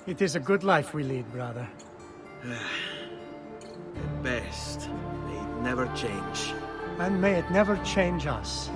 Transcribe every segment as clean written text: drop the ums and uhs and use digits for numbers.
It is a good life we lead, brother. At best, may it never change. And may it never change us.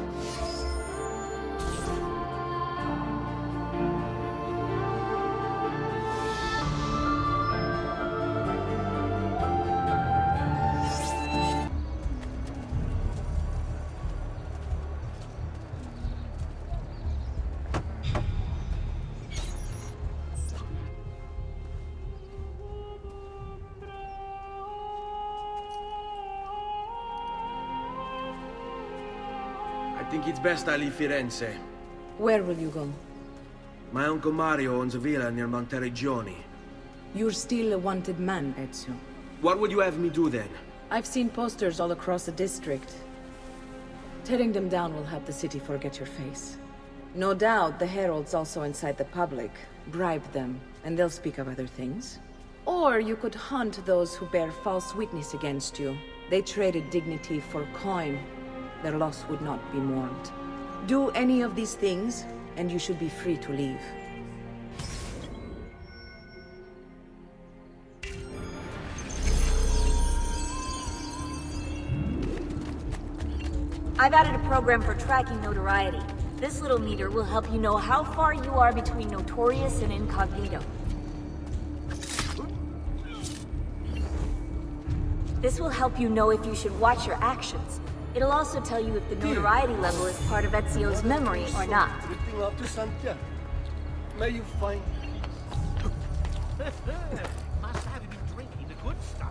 I think it's best I leave Firenze. Where will you go? My uncle Mario owns a villa near Monteregioni. You're still a wanted man, Ezio. What would you have me do then? I've seen posters all across the district. Tearing them down will help the city forget your face. No doubt the heralds also incite the public. Bribe them, and they'll speak of other things. Or you could hunt those who bear false witness against you. They traded dignity for coin. Their loss would not be mourned. Do any of these things, and you should be free to leave. I've added a program for tracking notoriety. This little meter will help you know how far you are between notorious and incognito. This will help you know if you should watch your actions. It'll also tell you if the notoriety level is part of Ezio's memory or not. Drifting off to Santiago. May you find... Must have been drinking the good stuff.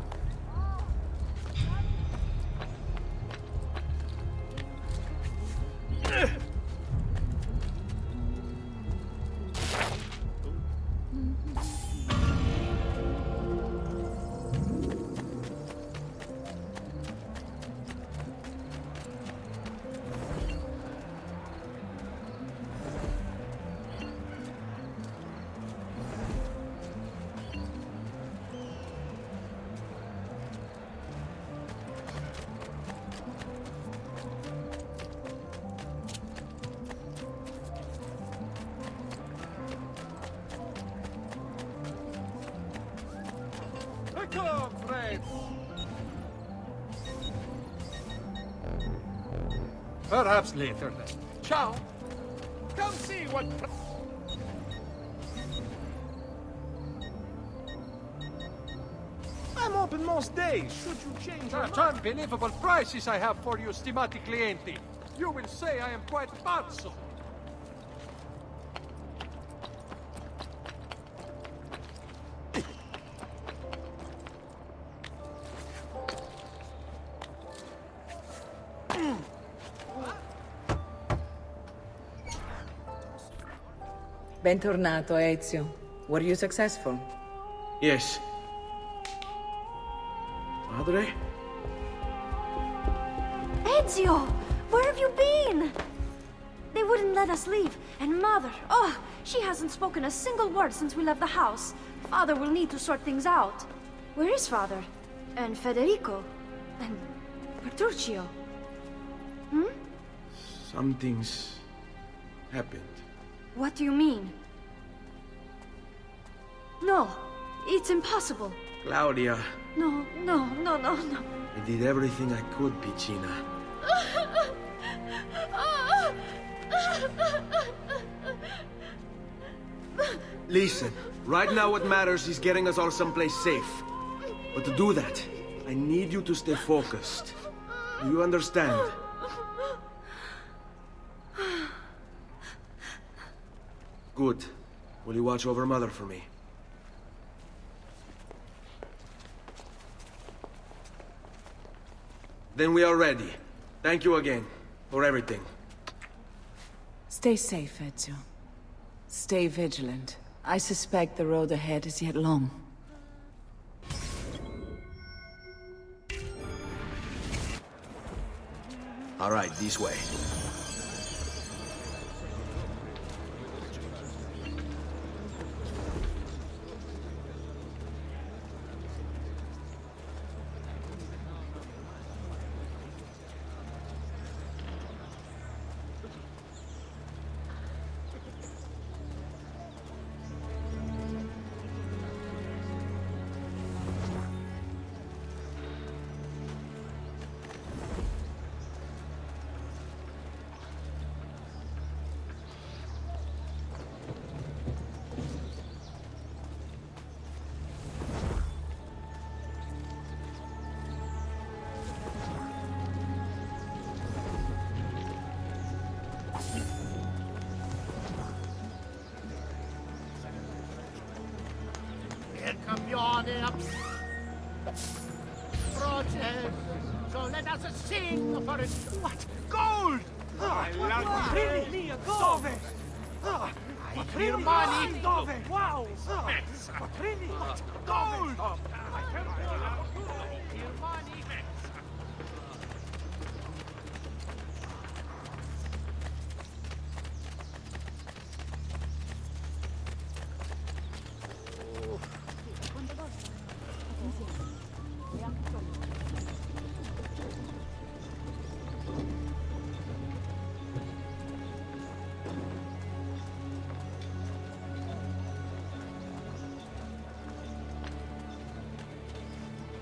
Come, friends! Perhaps later then. Ciao! Come see what... I'm open most days, should you change your Such unbelievable prices I have for you, stimati clienti. You will say I am quite pazzo. Bentornato, Ezio. Were you successful? Yes. Padre? Ezio! Where have you been? They wouldn't let us leave. And Mother, oh, she hasn't spoken a single word since we left the house. Father will need to sort things out. Where is Father? And Federico? And Petruccio? Something's happened. What do you mean? No, it's impossible. Claudia, No. I did everything I could, Piccina. Listen, right now what matters is getting us all someplace safe. But to do that, I need you to stay focused. Do you understand? Good. Will you watch over Mother for me? Then we are ready. Thank you again for everything. Stay safe, Ezio. Stay vigilant. I suspect the road ahead is yet long. All right, this way. Roadside. So let us sing for it. What? Gold! I love you. Really? Gold! I hear money. Wow! Mezza. Really? Gold! I hear money.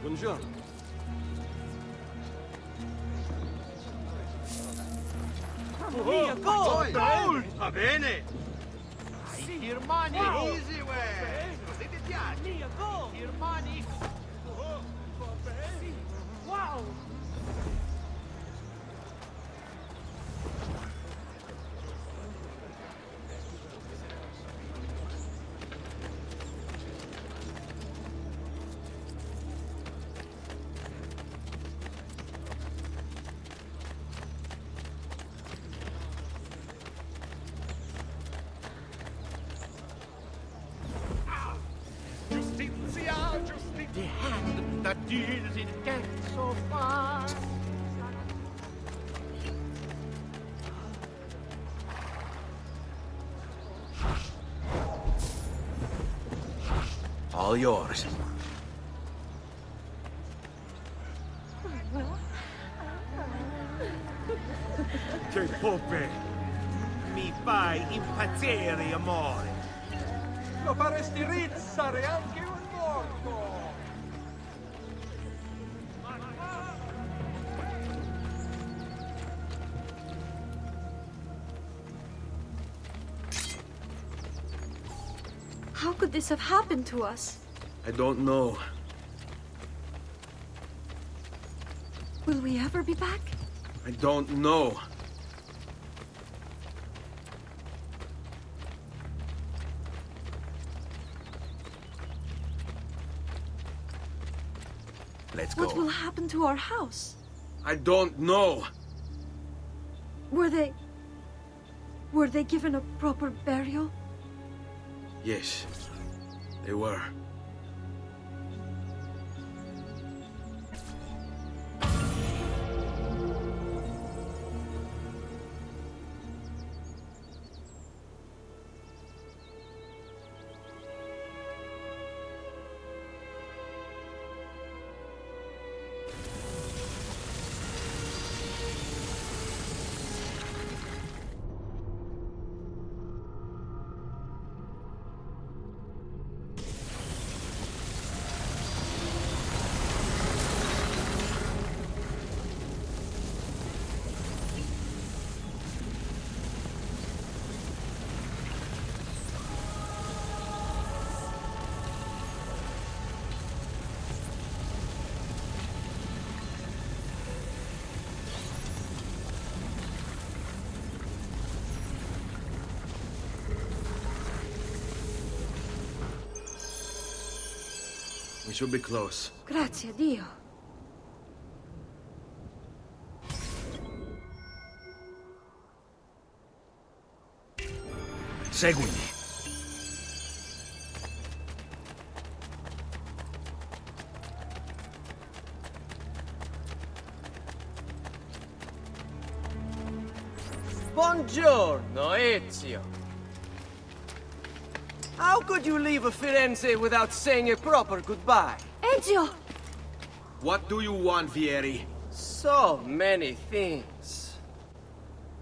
Buongiorno. Gold! Gold! Va bene. I hear money. Easy way. Così ti piace. Gold! Hear money. Wow! The hand that deals in death so far. All yours. Che pope! Mi fai impazzire, amore! Lo faresti rizzare anche un morto! How could this have happened to us? I don't know. Will we ever be back? I don't know. Let's go. What will happen to our house? I don't know. Were they given a proper burial? Yes, they were. We should be close. Grazie a Dio. Seguimi. Buongiorno, Ezio. How could you leave Firenze without saying a proper goodbye? Ezio! What do you want, Vieri? So many things.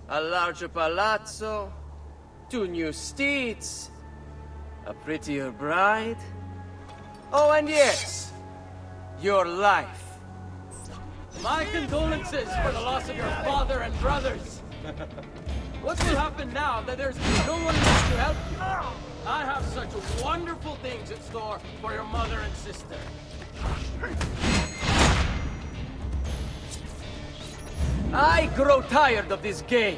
A larger palazzo, 2 new steeds, a prettier bride. Oh, and yes, your life. My condolences for the loss of your father and brothers. What will happen now that there's no one left to help you? I have such wonderful things in store for your mother and sister. I grow tired of this game.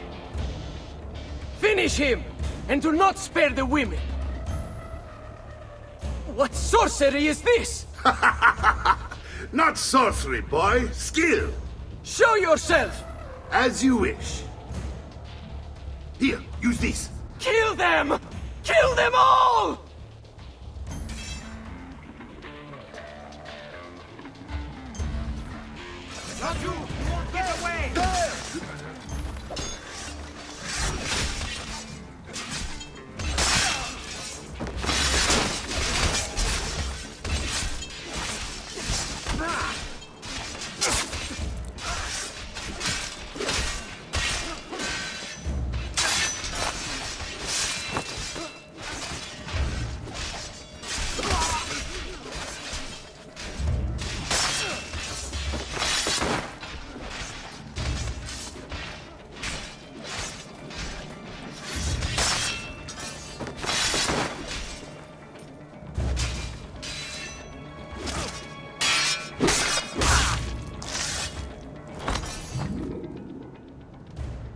Finish him, and do not spare the women. What sorcery is this? Not sorcery, boy. Skill. Show yourself! As you wish. Here, use this. Kill them! Kill them all! Not you! You won't get away!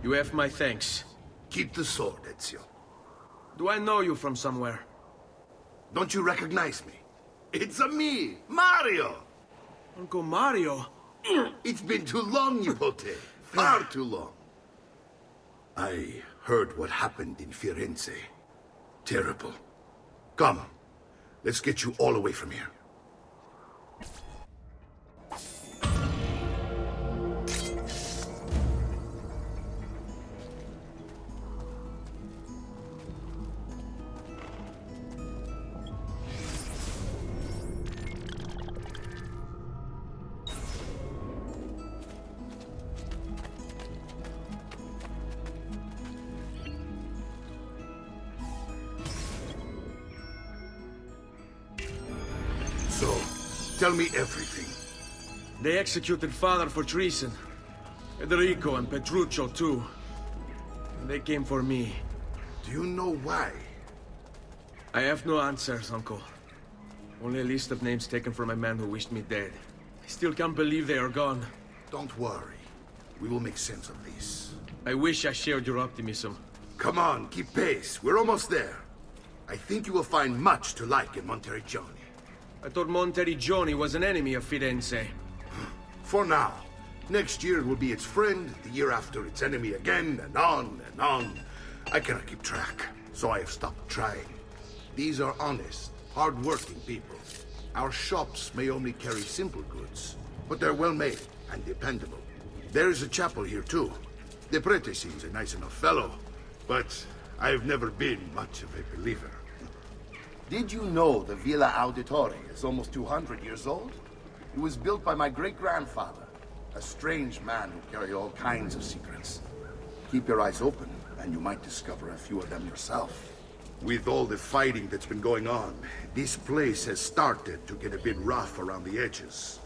You have my thanks. Keep the sword, Ezio. Do I know you from somewhere? Don't you recognize me? It's a me, Mario! Uncle Mario? It's been too long, Nipote. Far too long. I heard what happened in Firenze. Terrible. Come, let's get you all away from here. So, tell me everything. They executed Father for treason. Federico and Petruccio, too. And they came for me. Do you know why? I have no answers, Uncle. Only a list of names taken from a man who wished me dead. I still can't believe they are gone. Don't worry. We will make sense of this. I wish I shared your optimism. Come on, keep pace. We're almost there. I think you will find much to like in Monteriggioni. I thought Monteriggioni was an enemy of Firenze. For now. Next year it will be its friend, the year after its enemy again, and on and on. I cannot keep track, so I have stopped trying. These are honest, hard-working people. Our shops may only carry simple goods, but they're well-made and dependable. There is a chapel here, too. The prete seems a nice enough fellow, but I've never been much of a believer. Did you know the Villa Auditore is almost 200 years old? It was built by my great-grandfather, a strange man who carried all kinds of secrets. Keep your eyes open, and you might discover a few of them yourself. With all the fighting that's been going on, this place has started to get a bit rough around the edges.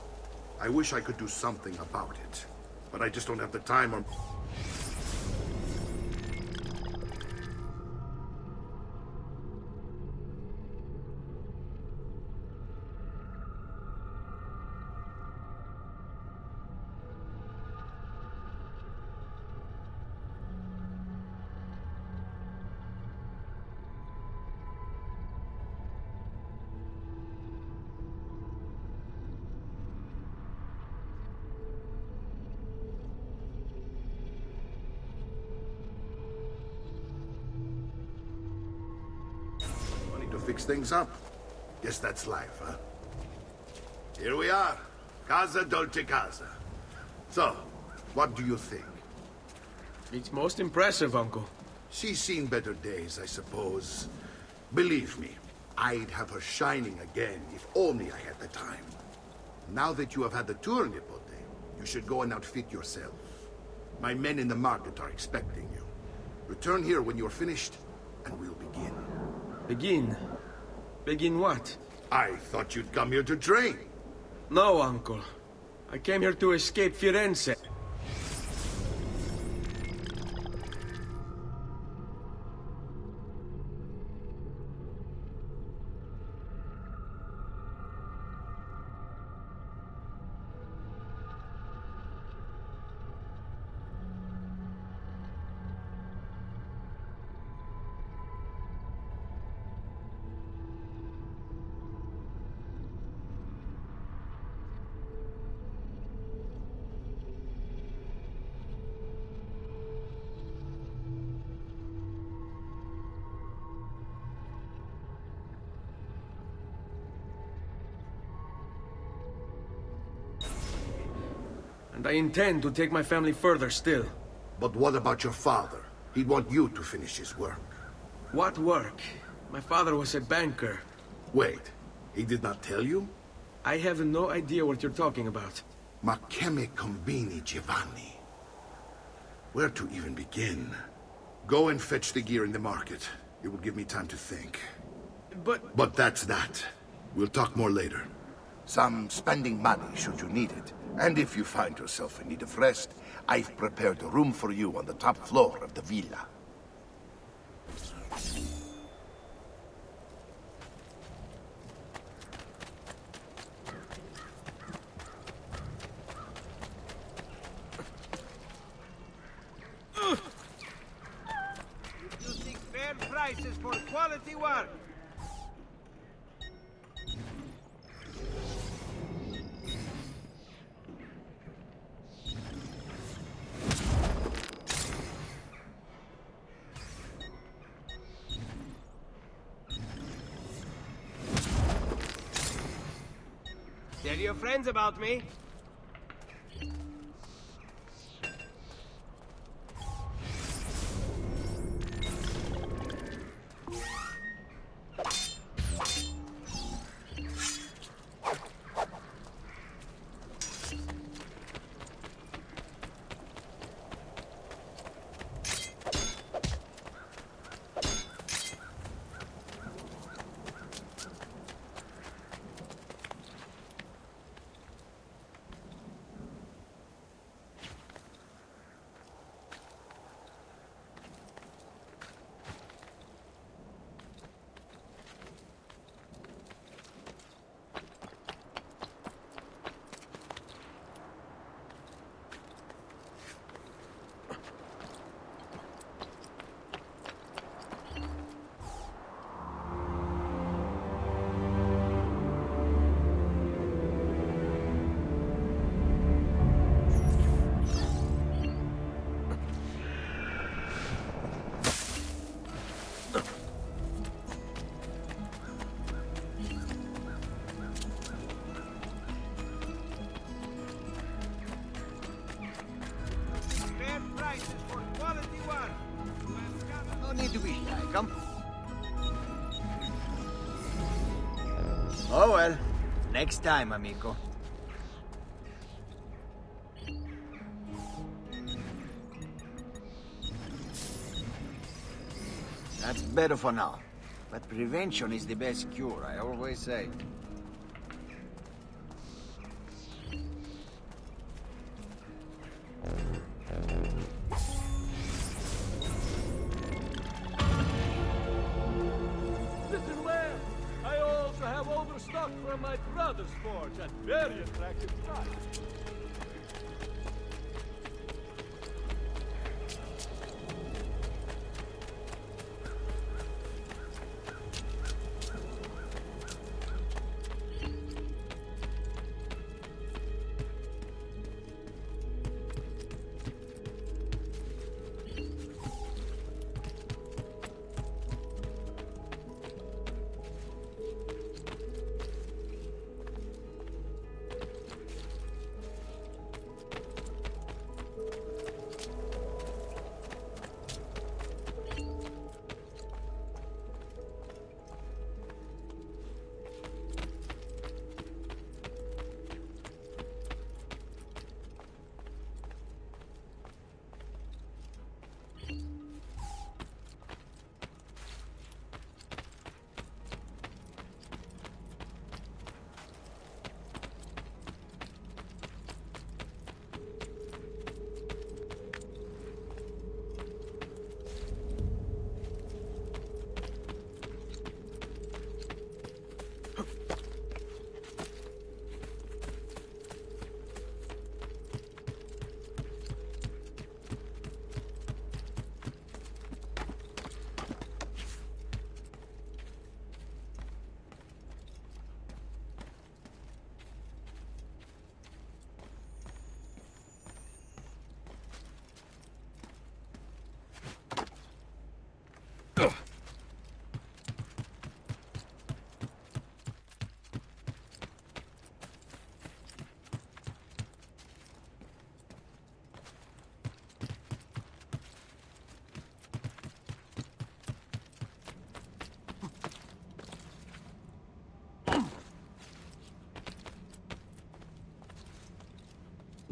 I wish I could do something about it, but I just don't have the time or... to fix things up. Guess that's life, huh? Here we are. Casa, Dolce, Casa. So, what do you think? It's most impressive, Uncle. She's seen better days, I suppose. Believe me, I'd have her shining again if only I had the time. Now that you have had the tour, Nipote, you should go and outfit yourself. My men in the market are expecting you. Return here when you're finished, and we'll begin. Begin? Begin what? I thought you'd come here to train. No, Uncle. I came here to escape Firenze. and I intend to take my family further still. But what about your father? He'd want you to finish his work. What work? My father was a banker. Wait, he did not tell you? I have no idea what you're talking about. Ma che me combini, Giovanni? Where to even begin? Go and fetch the gear in the market. It will give me time to think. But that's that. We'll talk more later. Some spending money should you need it. And if you find yourself in need of rest, I've prepared a room for you on the top floor of the villa. You seek fair prices for quality work. Tell your friends about me. No need to be shy, come. Oh well, next time, amico. That's better for now. But prevention is the best cure, I always say. Listen well. I also have overstock from my brother's forge at very attractive price.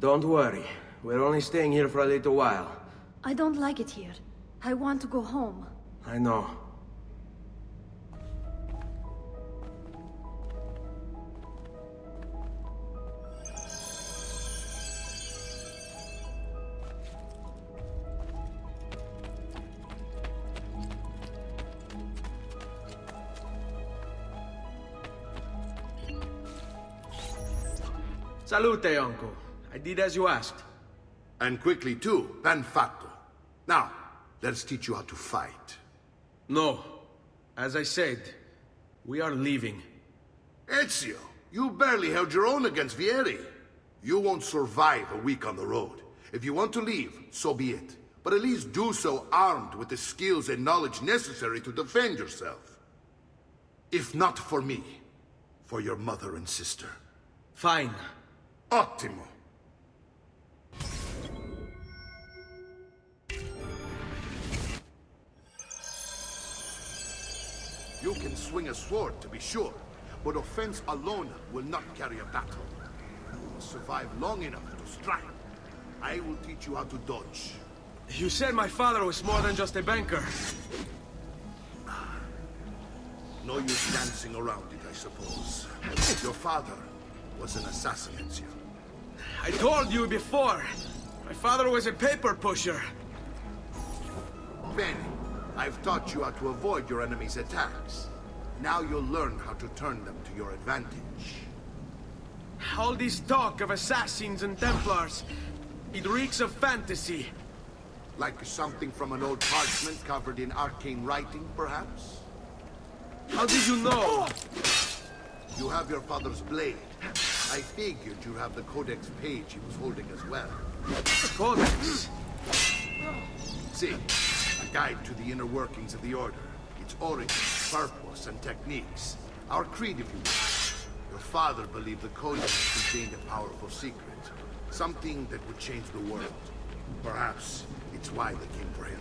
Don't worry. We're only staying here for a little while. I don't like it here. I want to go home. I know. Salute, uncle. I did as you asked. And quickly too, ben fatto. Now, let's teach you how to fight. No. As I said, we are leaving. Ezio, you barely held your own against Vieri. You won't survive a week on the road. If you want to leave, so be it. But at least do so armed with the skills and knowledge necessary to defend yourself. If not for me, for your mother and sister. Fine. Ottimo. You can swing a sword, to be sure, but offense alone will not carry a battle. You must survive long enough to strike. I will teach you how to dodge. You said my father was more than just a banker. No use dancing around it, I suppose. Your father was an assassin, Ezio. I told you before. My father was a paper pusher. Bene, I've taught you how to avoid your enemy's attacks. Now you'll learn how to turn them to your advantage. All this talk of assassins and Templars, it reeks of fantasy. Like something from an old parchment covered in arcane writing, perhaps? How did you know? You have your father's blade. I figured you have the codex page he was holding as well. Codex? See, a guide to the inner workings of the Order. Its origin, purpose, and techniques. Our creed, if you will. Your father believed the codex contained a powerful secret. Something that would change the world. Perhaps it's why they came for him.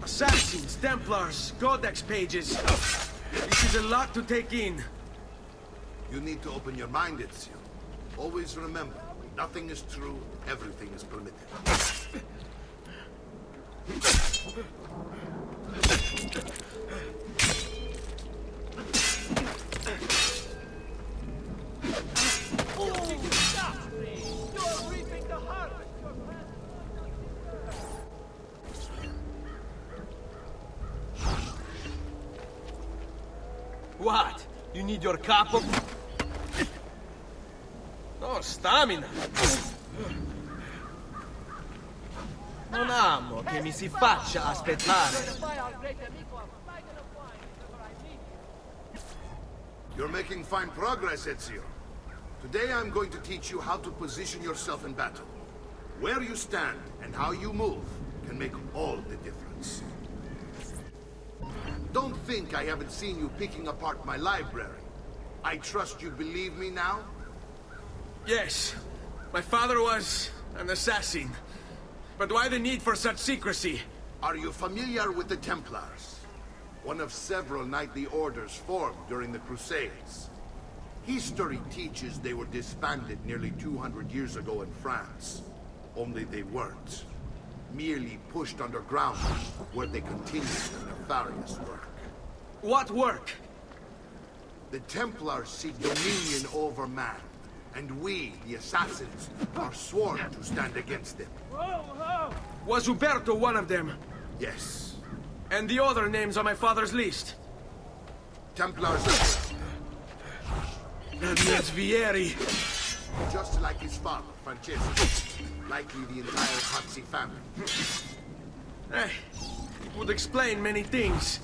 Assassins, Templars, Codex pages. This is a lot to take in. You need to open your mind, Ezio. Always remember, nothing is true, everything is permitted. What? You need your capo? No, stamina. Non amo che mi si faccia aspettare. You're making fine progress, Ezio. Today I'm going to teach you how to position yourself in battle. Where you stand and how you move can make all the difference. Don't think I haven't seen you picking apart my library. I trust you believe me now? Yes. My father was an assassin. But why the need for such secrecy? Are you familiar with the Templars? One of several knightly orders formed during the Crusades. History teaches they were disbanded nearly 200 years ago in France. Only they weren't. Merely pushed underground, where they continued their nefarious work. What work? The Templars seek dominion over man, and we, the assassins, are sworn to stand against them. Was Uberto one of them? Yes. And the other names on my father's list? Templars. And that's Vieri. Just like his father, Francesco. Likely the entire Pazzi family. It would explain many things.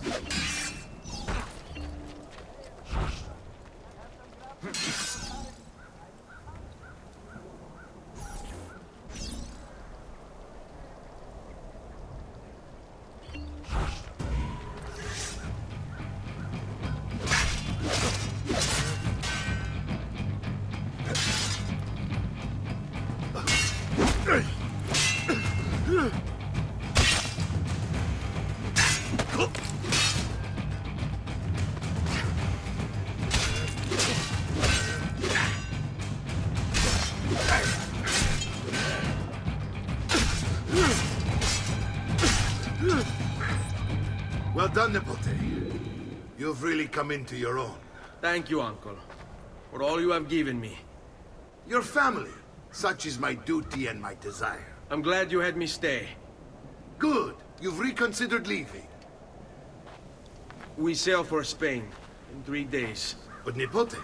son Nipote. You've really come into your own. Thank you, Uncle, for all you have given me. Your family. Such is my duty and my desire. I'm glad you had me stay. Good. You've reconsidered leaving. We sail for Spain in 3 days. But Nipote,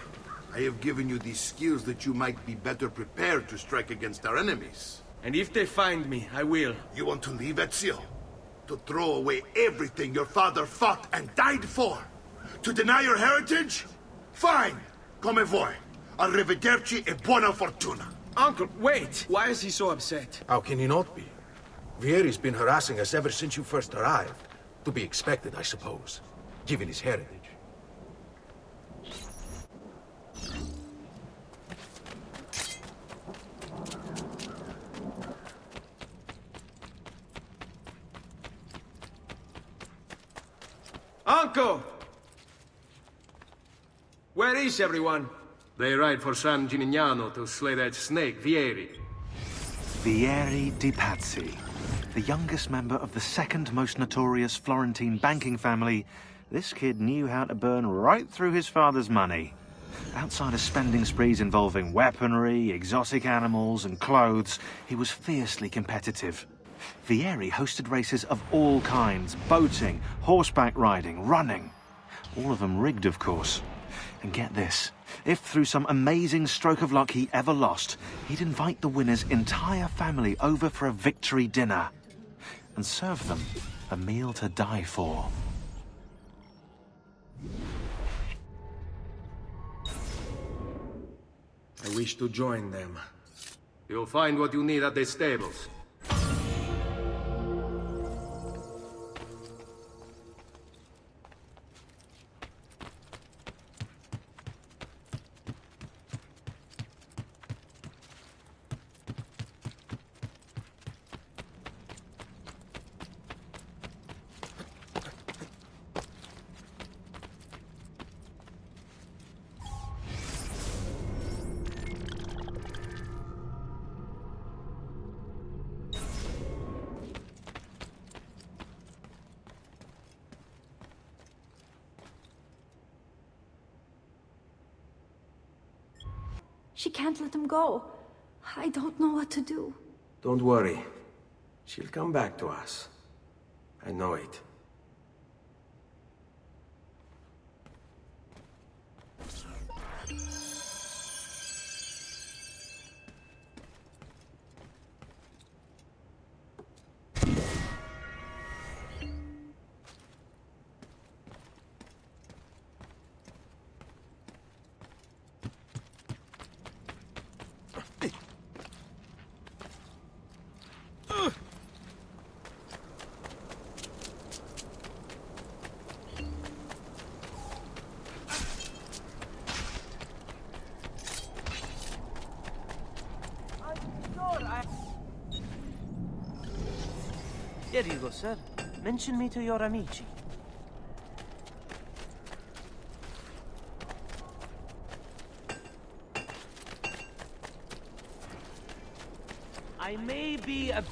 I have given you these skills that you might be better prepared to strike against our enemies. And if they find me, I will. You want to leave Ezio? To throw away everything your father fought and died for? To deny your heritage? Fine! Come vuoi. Arrivederci e buona fortuna. Uncle, wait! Why is he so upset? How can he not be? Vieri's been harassing us ever since you first arrived. To be expected, I suppose, given his heritage. Uncle! Where is everyone? They ride for San Gimignano to slay that snake, Vieri. Vieri di Pazzi, the youngest member of the second most notorious Florentine banking family. This kid knew how to burn right through his father's money. Outside of spending sprees involving weaponry, exotic animals and clothes, he was fiercely competitive. Vieri hosted races of all kinds, boating, horseback riding, running. All of them rigged, of course. And get this, if through some amazing stroke of luck he ever lost, he'd invite the winner's entire family over for a victory dinner and serve them a meal to die for. I wish to join them. You'll find what you need at the stables. She can't let him go. I don't know what to do. Don't worry. She'll come back to us. I know it. Here you go, sir. Mention me to your amici. I may be a...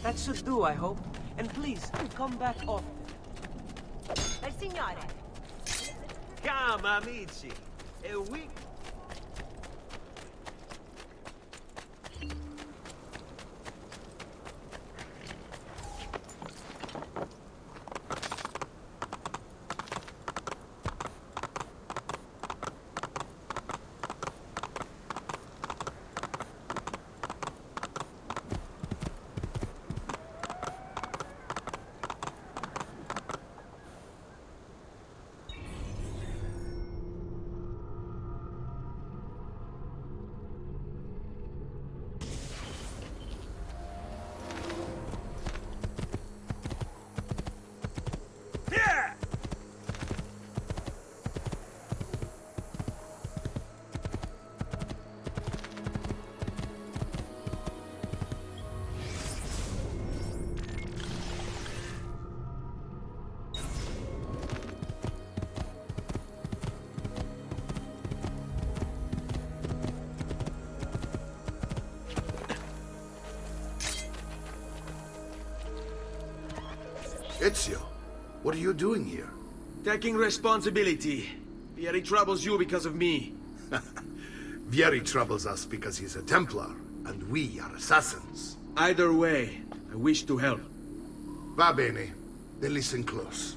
That should do, I hope. And please, come back often. Signore. Come, amici. E we... Ezio, what are you doing here? Taking responsibility. Vieri troubles you because of me. Vieri troubles us because he's a Templar, and we are assassins. Either way, I wish to help. Va bene. Then listen close.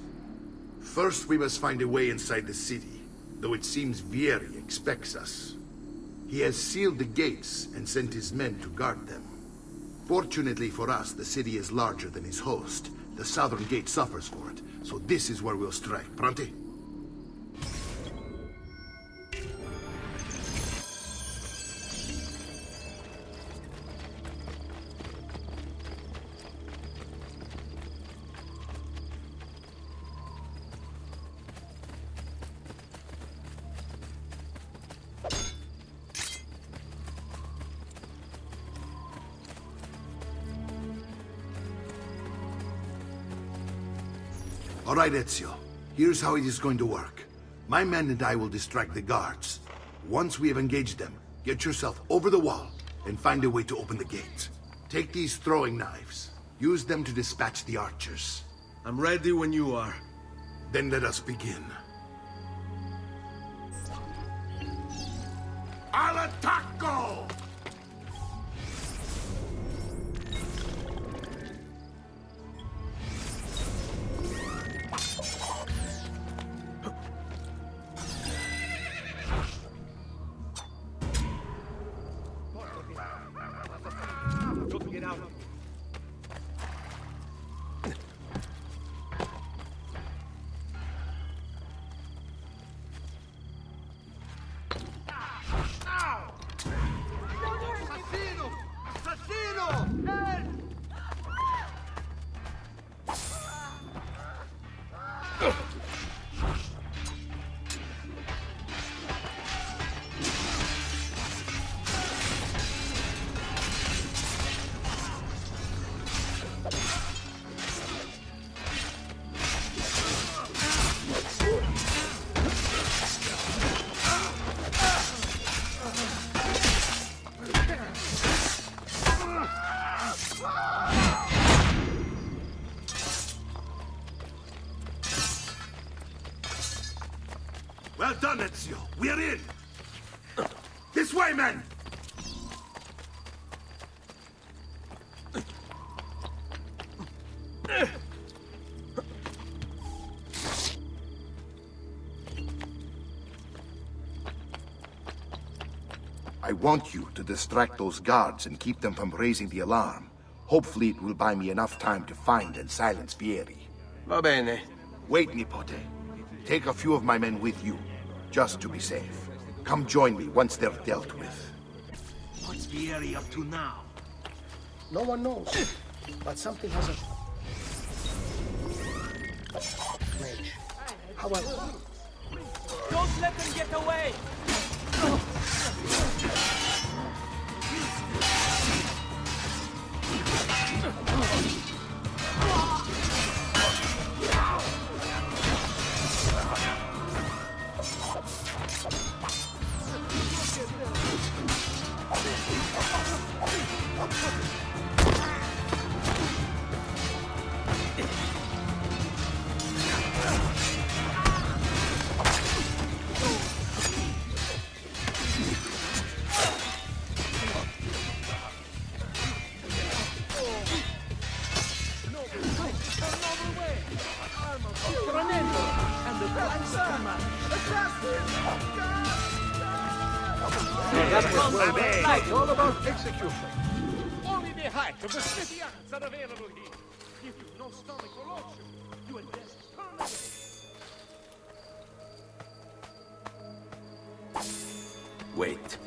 First, we must find a way inside the city, though it seems Vieri expects us. He has sealed the gates and sent his men to guard them. Fortunately for us, the city is larger than his host. The southern gate suffers for it, so this is where we'll strike. Pronti? All right, Ezio. Here's how it is going to work. My men and I will distract the guards. Once we have engaged them, get yourself over the wall and find a way to open the gate. Take these throwing knives. Use them to dispatch the archers. I'm ready when you are. Then let us begin. Al attacco! Well done, Ezio. We're in. This way, men! I want you to distract those guards and keep them from raising the alarm. Hopefully it will buy me enough time to find and silence Vieri. Va bene. Wait, Nipote. Take a few of my men with you, just to be safe. Come join me once they're dealt with. What's Vieri up to now? No one knows, but something hasn't... Strange. However... Don't let them get away! It's all about execution. Only the height of the city acts are available here. If you no stomach or option, you had best turn away. Wait.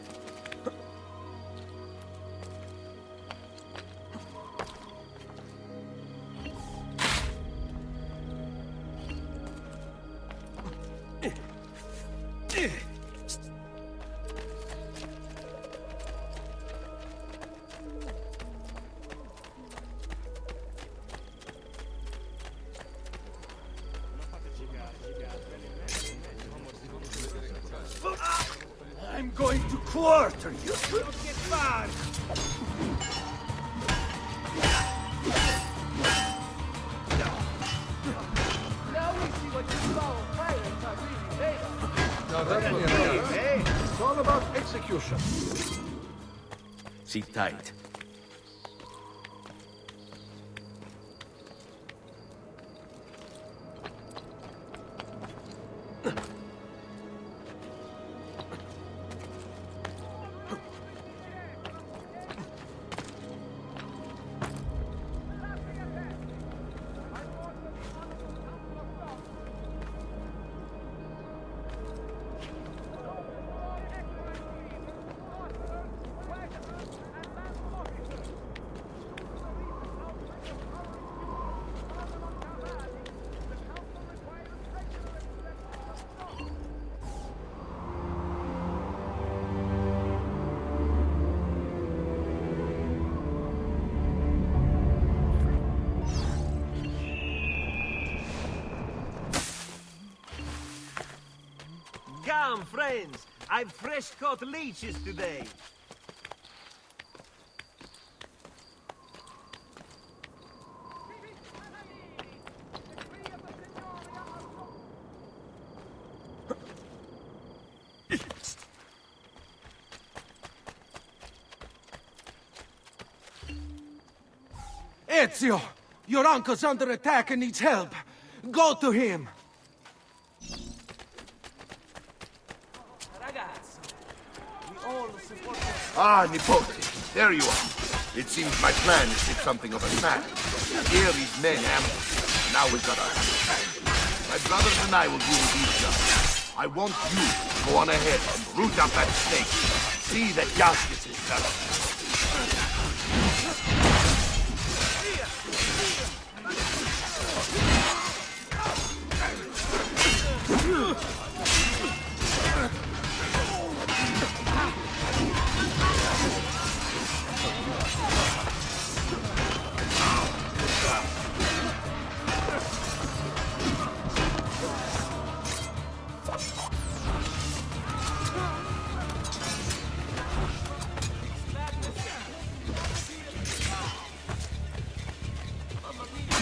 I'm going to quarter you. Don't get far. It's all about execution. Sit tight. Come, friends. I've fresh-caught leeches today. Ezio! Your uncle's under attack and needs help. Go to him! Ah, Nipote, there you are. It seems my plan is hit something of a snag. Vieri's men ambushed. Now we've got our hands full. My brothers and I will deal with each other. I want you to go on ahead and root out that snake. See that justice is served.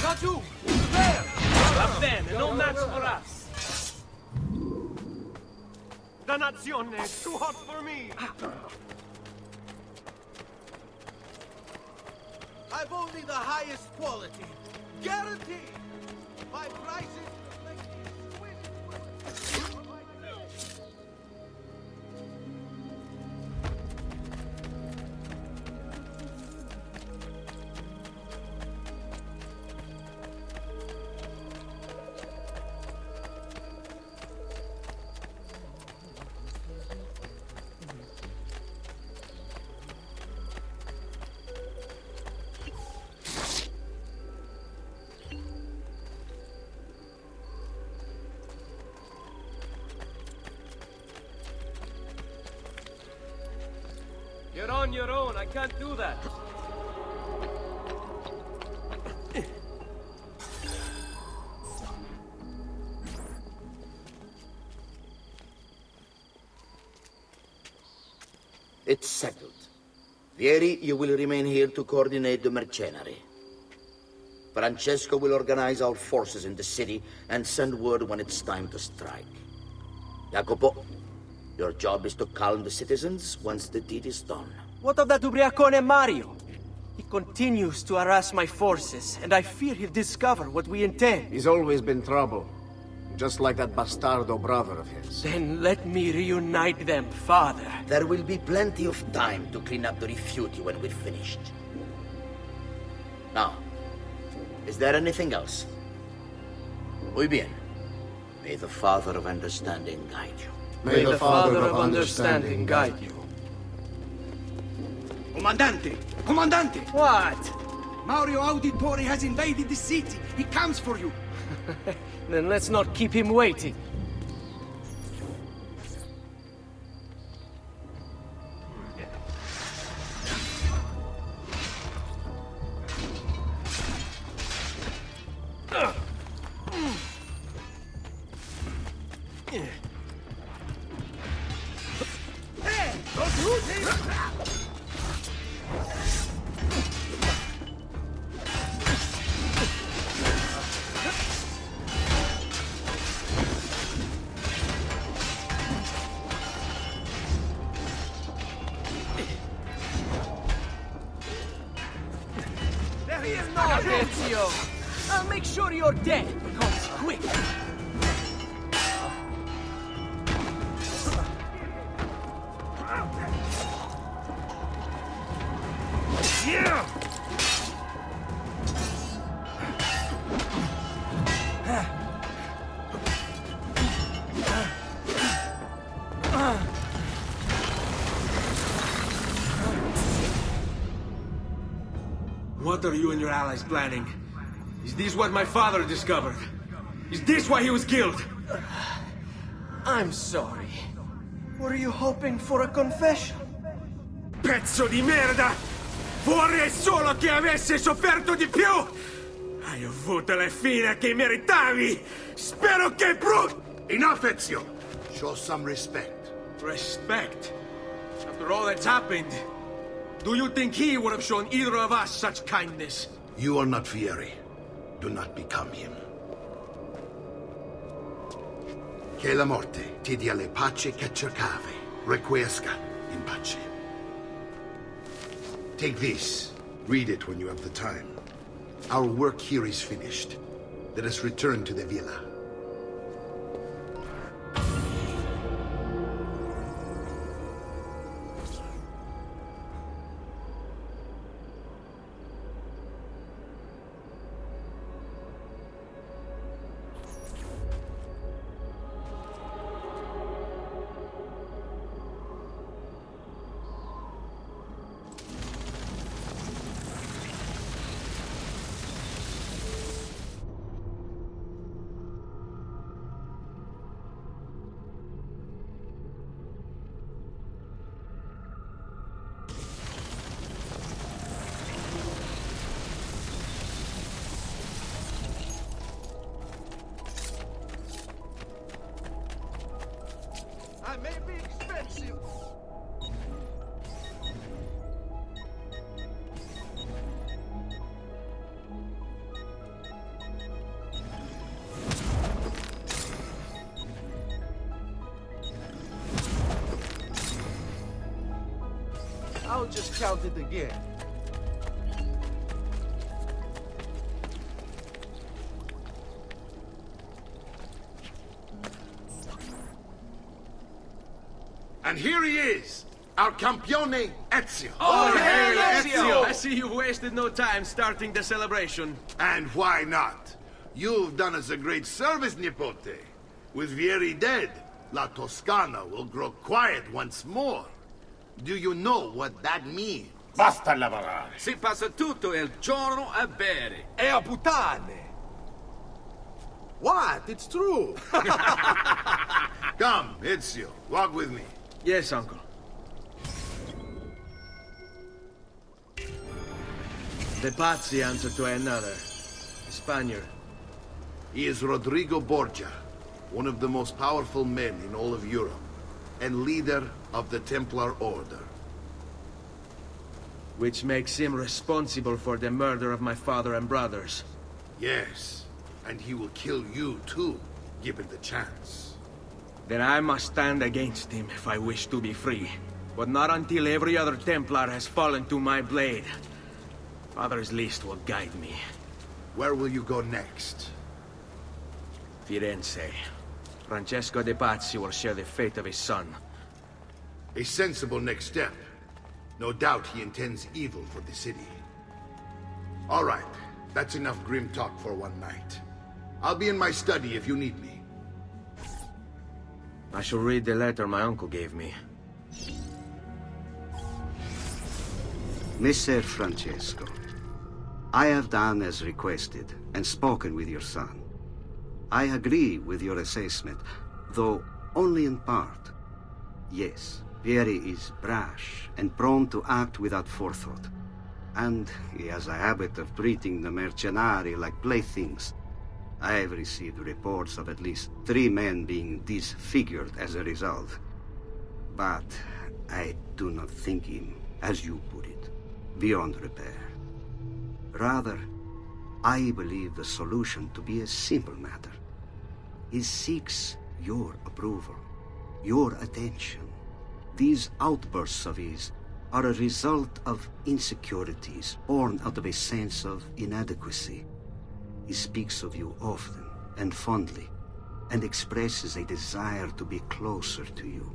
Raju! There! Up then, no match for us. Dannazione, too hot for me. I've only the highest quality. Guaranteed. My prices reflect the exquisite. You're on your own. I can't do that. It's settled. Vieri, you will remain here to coordinate the mercenary. Francesco will organize our forces in the city and send word when it's time to strike. Jacopo, your job is to calm the citizens once the deed is done. What of that ubriacone Mario? He continues to harass my forces, and I fear he'll discover what we intend. He's always been trouble. Just like that bastardo brother of his. Then let me reunite them, father. There will be plenty of time to clean up the rifiuti when we're finished. Now, is there anything else? Muy bien. May the Father of Understanding guide you. May the Father of Understanding guide you. Comandante! Comandante! What? Mario Auditore has invaded the city. He comes for you. Then let's not keep him waiting. Fear not, Ezio! I'll make sure your death comes quick! Yeah! What are you and your allies planning? Is this what my father discovered? Is this why he was killed? I'm sorry. Were you hoping for a confession? Pezzo di merda! Vorrei solo che avesse sofferto di più! Hai avuto la fine che meritavi! Spero che Enough, Ezio! Show some respect. Respect? After all that's happened, do you think he would have shown either of us such kindness? You are not Fieri. Do not become him. Che la morte ti dia le pace che cercavi. Requiescat in pace. Take this. Read it when you have the time. Our work here is finished. Let us return to the villa. I may be expensive. I'll just count it again. And here he is, our campione Ezio. Oh, hey, Ezio! I see you wasted no time starting the celebration. And why not? You've done us a great service, Nipote. With Vieri dead, La Toscana will grow quiet once more. Do you know what that means? Basta lavorare. Si passa tutto il giorno a bere. E a puttane! What? It's true! Come, Ezio, walk with me. Yes, uncle. The Pazzi answer to another. Spaniard. He is Rodrigo Borgia, one of the most powerful men in all of Europe, and leader of the Templar Order. Which makes him responsible for the murder of my father and brothers. Yes, and he will kill you too, given the chance. Then I must stand against him if I wish to be free. But not until every other Templar has fallen to my blade. Father's list will guide me. Where will you go next? Firenze. Francesco de Pazzi will share the fate of his son. A sensible next step. No doubt he intends evil for the city. All right, that's enough grim talk for one night. I'll be in my study if you need me. I shall read the letter my uncle gave me. Messer Francesco, I have done as requested and spoken with your son. I agree with your assessment, though only in part. Yes, Vieri is brash and prone to act without forethought. And he has a habit of treating the mercenari like playthings. I have received reports of at least 3 men being disfigured as a result. But I do not think him, as you put it, beyond repair. Rather, I believe the solution to be a simple matter. He seeks your approval, your attention. These outbursts of his are a result of insecurities born out of a sense of inadequacy. He speaks of you often and fondly, and expresses a desire to be closer to you.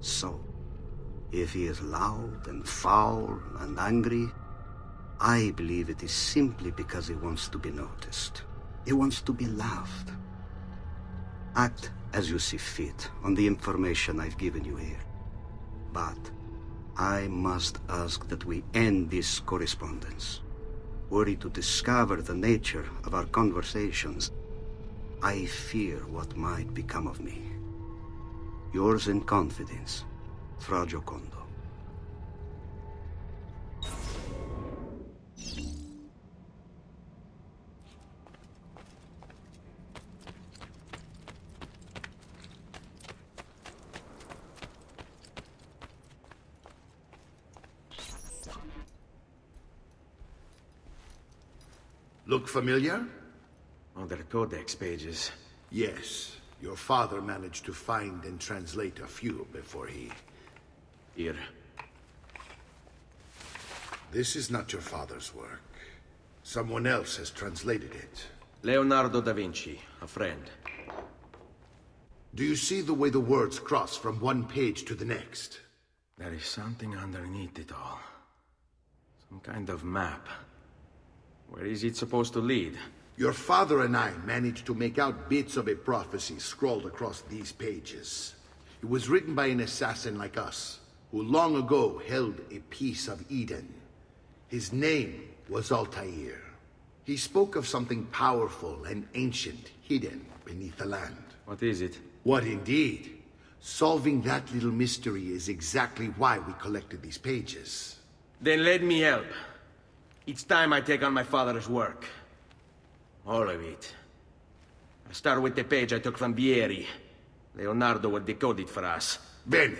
So, if he is loud and foul and angry, I believe it is simply because he wants to be noticed. He wants to be loved. Act as you see fit on the information I've given you here. But I must ask that we end this correspondence. Were he to discover the nature of our conversations, I fear what might become of me. Yours in confidence, Fra Giocondo. Look familiar? Oh, they're codex pages. Yes. Your father managed to find and translate a few before he... Here. This is not your father's work. Someone else has translated it. Leonardo da Vinci, a friend. Do you see the way the words cross from one page to the next? There is something underneath it all. Some kind of map. Where is it supposed to lead? Your father and I managed to make out bits of a prophecy scrawled across these pages. It was written by an assassin like us, who long ago held a piece of Eden. His name was Altair. He spoke of something powerful and ancient hidden beneath the land. What is it? What indeed? Solving that little mystery is exactly why we collected these pages. Then let me help. Each time I take on my father's work. All of it. I start with the page I took from Vieri. Leonardo will decode it for us. Bene.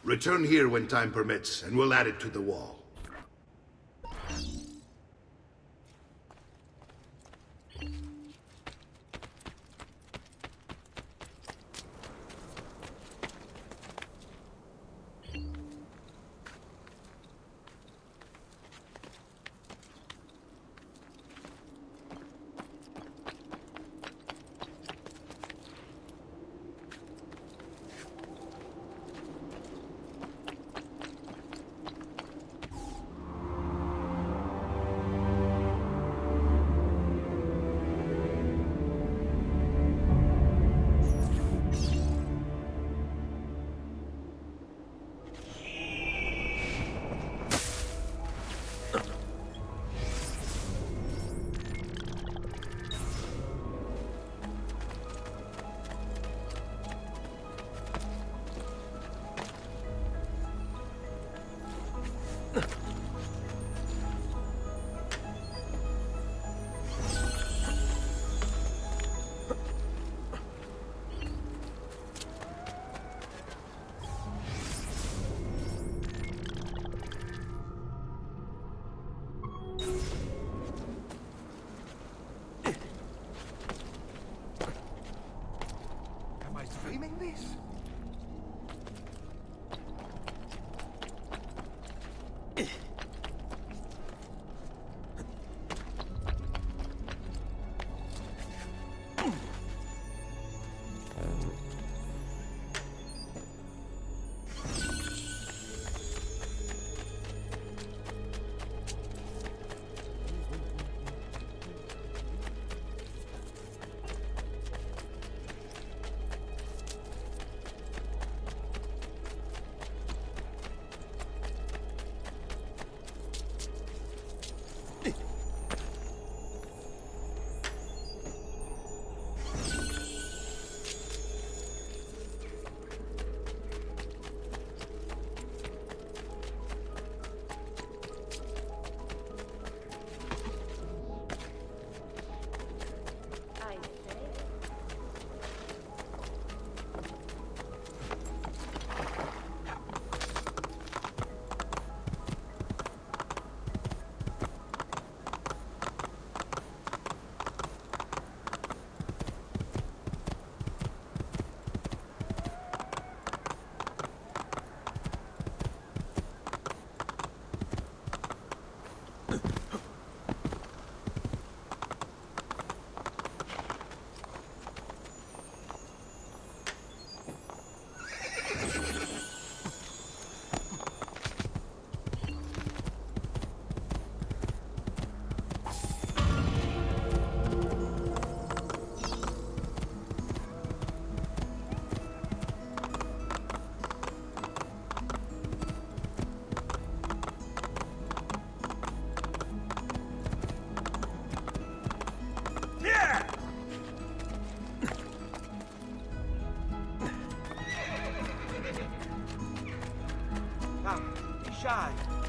Return here when time permits, and we'll add it to the wall.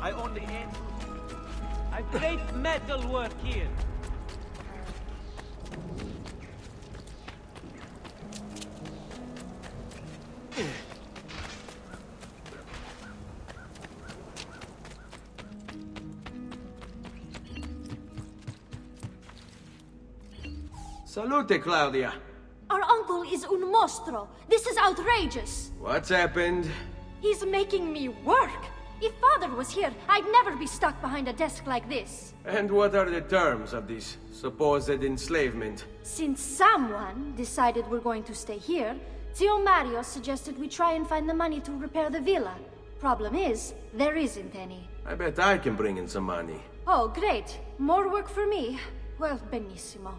I only aim to... A great metal work here. Salute, Claudia. Our uncle is un mostro. This is outrageous. What's happened? He's making me work. If Father was here, I'd never be stuck behind a desk like this. And what are the terms of this supposed enslavement? Since someone decided we're going to stay here, Zio Mario suggested we try and find the money to repair the villa. Problem is, there isn't any. I bet I can bring in some money. Oh, great. More work for me. Well, benissimo.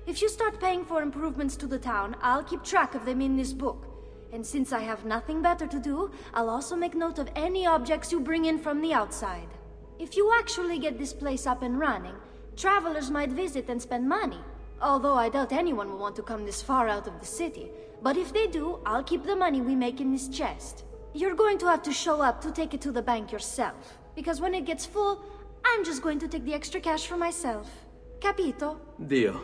If you start paying for improvements to the town, I'll keep track of them in this book. And since I have nothing better to do, I'll also make note of any objects you bring in from the outside. If you actually get this place up and running, travelers might visit and spend money. Although I doubt anyone will want to come this far out of the city. But if they do, I'll keep the money we make in this chest. You're going to have to show up to take it to the bank yourself. Because when it gets full, I'm just going to take the extra cash for myself. Capito? Deal.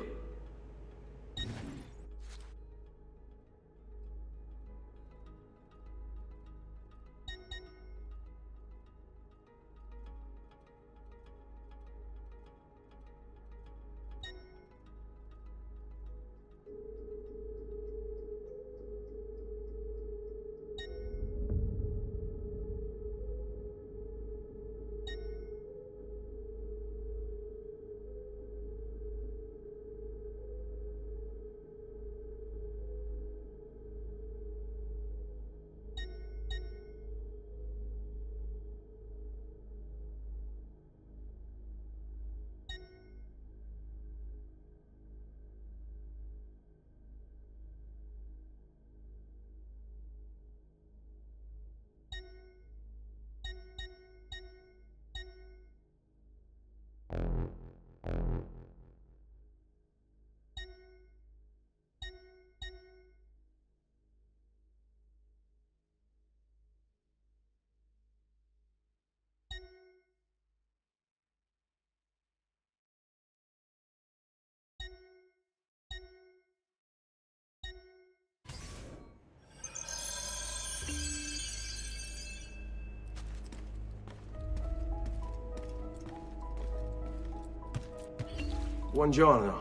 Buongiorno.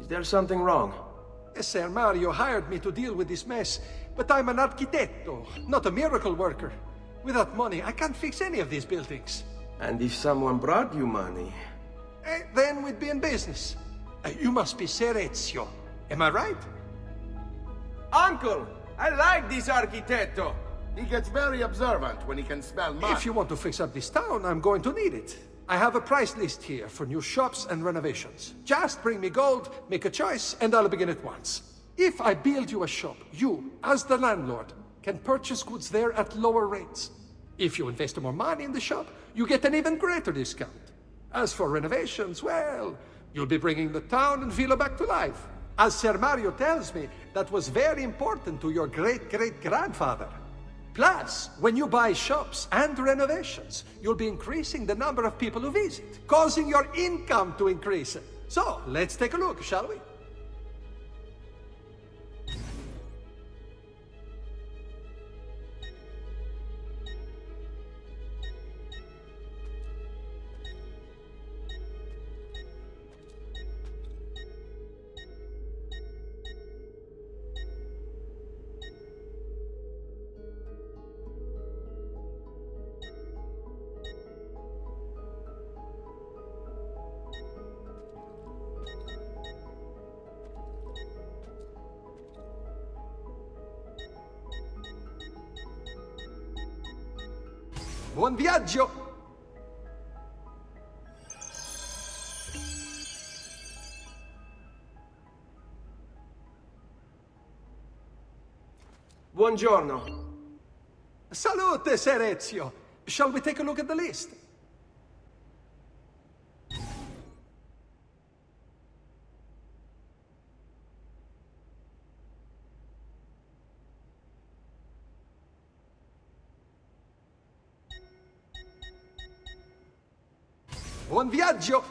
Is there something wrong? Ser Mario hired me to deal with this mess, but I'm an architetto, not a miracle worker. Without money, I can't fix any of these buildings. And if someone brought you money? Then we'd be in business. You must be Serezio. Am I right? Uncle! I like this architetto! He gets very observant when he can smell money. If you want to fix up this town, I'm going to need it. I have a price list here for new shops and renovations. Just bring me gold, make a choice, and I'll begin at once. If I build you a shop, you, as the landlord, can purchase goods there at lower rates. If you invest more money in the shop, you get an even greater discount. As for renovations, well, you'll be bringing the town and villa back to life. As Ser Mario tells me, that was very important to your great-great-grandfather. Plus, when you buy shops and renovations, you'll be increasing the number of people who visit, causing your income to increase. So, let's take a look, shall we? Buon viaggio! Buongiorno. Salute, Serezio. Shall we take a look at the list? Buon viaggio!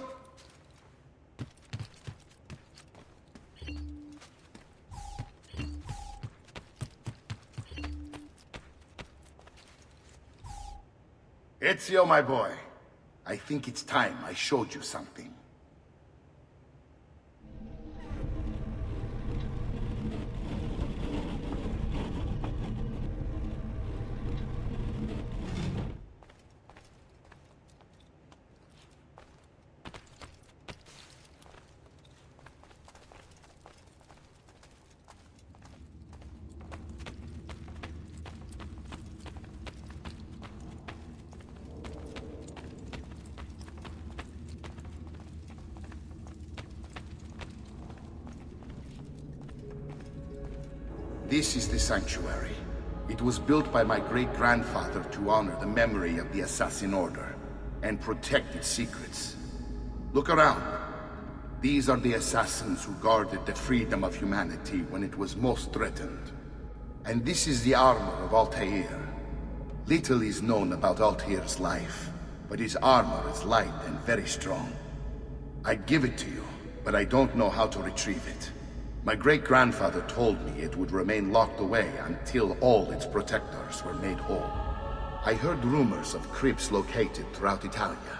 Ezio, my boy. I think it's time I showed you something. This is the sanctuary. It was built by my great-grandfather to honor the memory of the Assassin Order and protect its secrets. Look around. These are the assassins who guarded the freedom of humanity when it was most threatened. And this is the armor of Altair. Little is known about Altair's life, but his armor is light and very strong. I'd give it to you, but I don't know how to retrieve it. My great-grandfather told me it would remain locked away until all its protectors were made whole. I heard rumors of crypts located throughout Italia,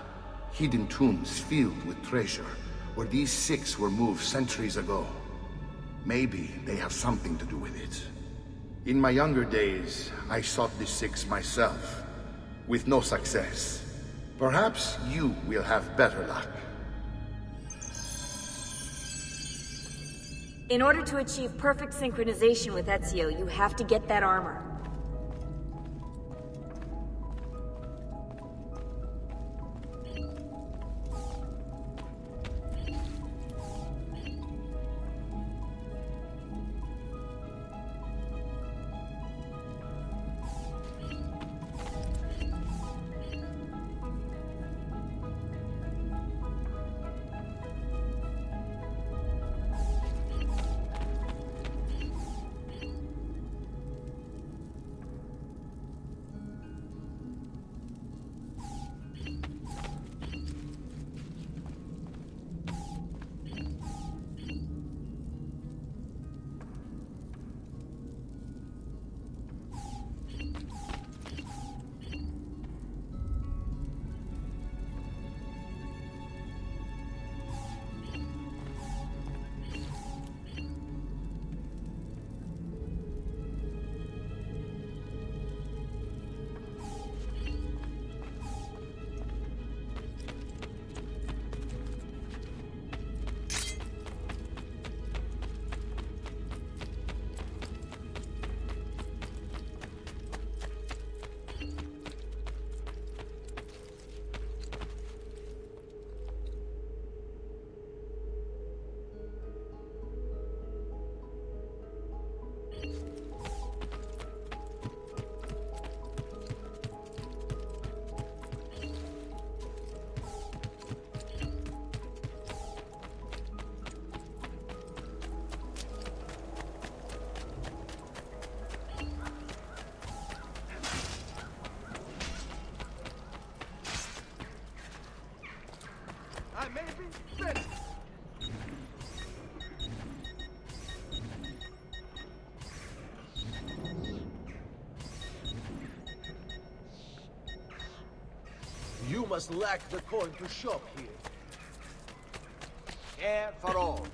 hidden tombs filled with treasure, where these six were moved centuries ago. Maybe they have something to do with it. In my younger days, I sought the six myself, with no success. Perhaps you will have better luck. In order to achieve perfect synchronization with Ezio, you have to get that armor. I may be ready. You must lack the coin to shop here. Care for all.